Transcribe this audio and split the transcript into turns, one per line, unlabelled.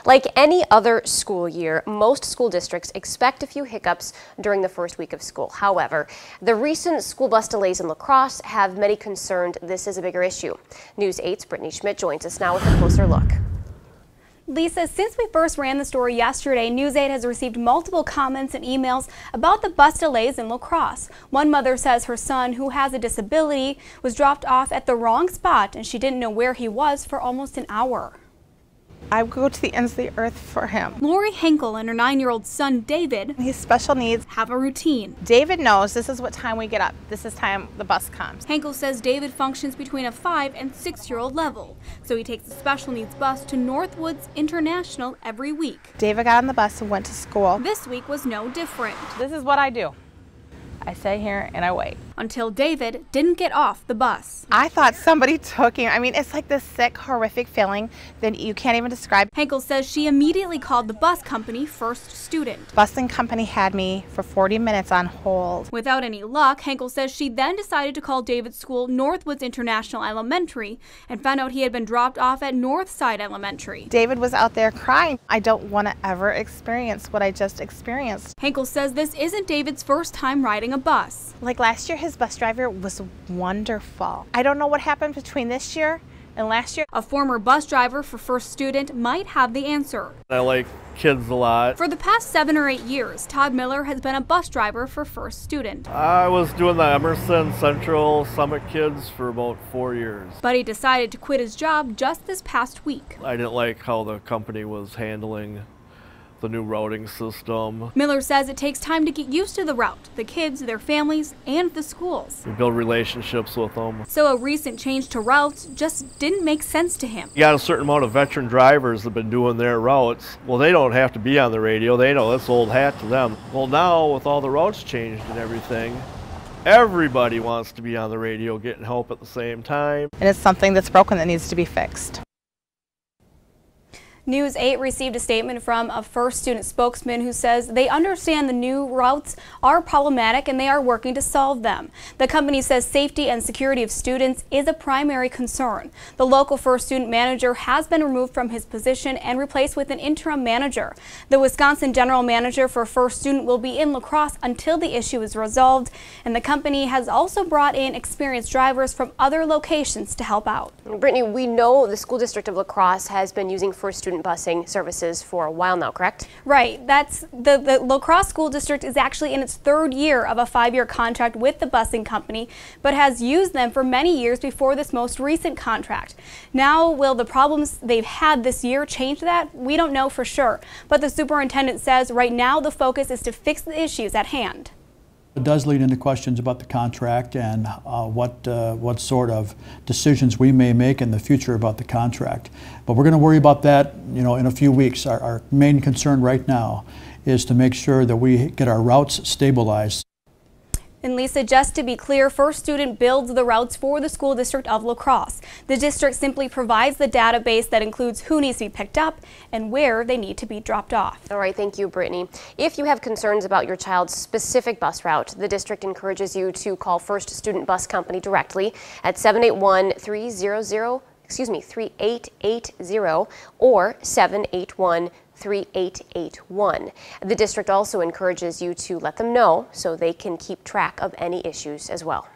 Like any other school year, most school districts expect a few hiccups during the first week of school. However, the recent school bus delays in La Crosse have many concerned this is a bigger issue. News 8's Brittany Schmidt joins us now with a closer look.
Lisa, since we first ran the story yesterday, News 8 has received multiple comments and emails about the bus delays in La Crosse. One mother says her son, who has a disability, was dropped off at the wrong spot and she didn't know where he was for almost an hour.
I would go to the ends of the earth for him.
Lori Henkel and her 9-year-old son, David,
He's special needs.
have a routine.
David knows this is what time we get up. This is time the bus comes.
Henkel says David functions between a 5- and 6-year-old level, so he takes the special needs bus to Northwoods International every week.
David got on the bus and went to school.
This week was no different.
This is what I do. I sit here and I wait.
Until David didn't get off the bus.
I thought somebody took him. I mean, it's like this sick, horrific feeling that you can't even describe.
Henkel says she immediately called the bus company First Student.
Busing company had me for 40 minutes on hold.
Without any luck, Henkel says she then decided to call David's school, Northwoods International Elementary, and found out he had been dropped off at Northside Elementary.
David was out there crying. I don't want to ever experience what I just experienced.
Henkel says this isn't David's first time riding a bus.
Like last year, his bus driver was wonderful. I don't know what happened between this year and last year.
A former bus driver for First Student might have the answer.
I like kids a lot.
For the past 7 or 8 years, Todd Miller has been a bus driver for First Student.
I was doing the Emerson Central Summit Kids for about 4 years.
But he decided to quit his job just this past week.
I didn't like how the company was handling the new routing system.
Miller says it takes time to get used to the route, the kids, their families, and the schools.
We build relationships with them.
So a recent change to routes just didn't make sense to him.
You got a certain amount of veteran drivers that have been doing their routes. Well, they don't have to be on the radio. They know it's old hat to them. Well, now with all the routes changed and everything, everybody wants to be on the radio getting help at the same time.
And it's something that's broken that needs to be fixed.
News 8 received a statement from a First Student spokesman who says they understand the new routes are problematic and they are working to solve them. The company says safety and security of students is a primary concern. The local First Student manager has been removed from his position and replaced with an interim manager. The Wisconsin general manager for First Student will be in La Crosse until the issue is resolved, and the company has also brought in experienced drivers from other locations to help out.
Brittany, we know the school district of La Crosse has been using First Student busing services for a while now, correct?
Right. That's the La Crosse School District is actually in its 3rd year of a 5-year contract with the busing company, but has used them for many years before this most recent contract. Now, will the problems they've had this year change that? We don't know for sure, but the superintendent says right now the focus is to fix the issues at hand.
It does lead into questions about the contract and what sort of decisions we may make in the future about the contract. But we're going to worry about that, in a few weeks. Our main concern right now is to make sure that we get our routes stabilized.
And Lisa, just to be clear, First Student builds the routes for the school district of La Crosse. The district simply provides the database that includes who needs to be picked up and where they need to be dropped off.
All right, thank you, Brittany. If you have concerns about your child's specific bus route, the district encourages you to call First Student Bus Company directly at 781-3880 or 781-3881. The district also encourages you to let them know so they can keep track of any issues as well.